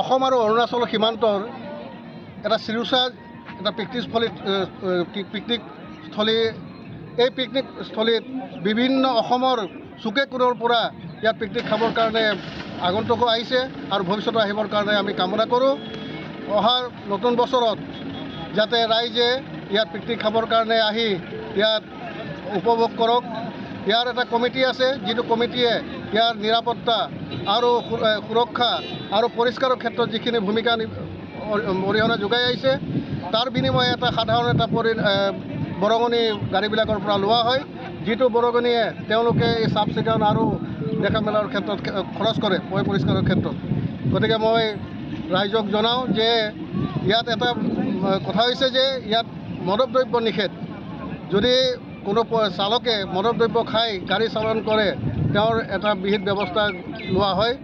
অসম আৰু অৰুণাচল সীমান্তৰ এটা চিৰুচা এটা পিকনিকস্থলী। এই পিকনিকস্থলীত বিভিন্ন অসমৰ চুকে কোণৰ পৰা ইয়াত পিকনিক খাবৰ কাৰণে আগন্তুকো আহিছে আৰু ভৱিষ্যতে আহিবৰ কাৰণে আমি কামনা কৰোঁ। অহা নতুন বছৰত যাতে ৰাইজে ইয়াত পিকনিক খাবৰ কাৰণে আহি ইয়াত উপভোগ কৰক। ইয়াৰ এটা কমিটি আছে, যিটো কমিটিয়ে ইয়াৰ নিৰাপত্তা আৰু সুৰক্ষা আৰু পৰিষ্কাৰৰ ক্ষেত্ৰত যিখিনি ভূমিকা অৰিহণা যোগাই আহিছে, তাৰ বিনিময়ে এটা সাধাৰণ এটা বৰঙণি গাড়ীবিলাকৰ পৰা লোৱা হয়, যিটো বৰঙণিয়ে তেওঁলোকে এই চাফ চিকুণ আৰু দেখা মেলাৰ ক্ষেত্ৰত খৰচ কৰে, পৰিষ্কাৰৰ ক্ষেত্ৰত। গতিকে মই ৰাইজক জনাওঁ যে ইয়াত এটা কথা হৈছে যে ইয়াত মাদক দ্ৰব্য নিষেধ। যদি কোনো চালকে মাদক দ্ৰব্য খাই গাড়ী চালন কৰে, তেওঁৰ এটা বিহিত ব্যৱস্থা লোৱা হয়।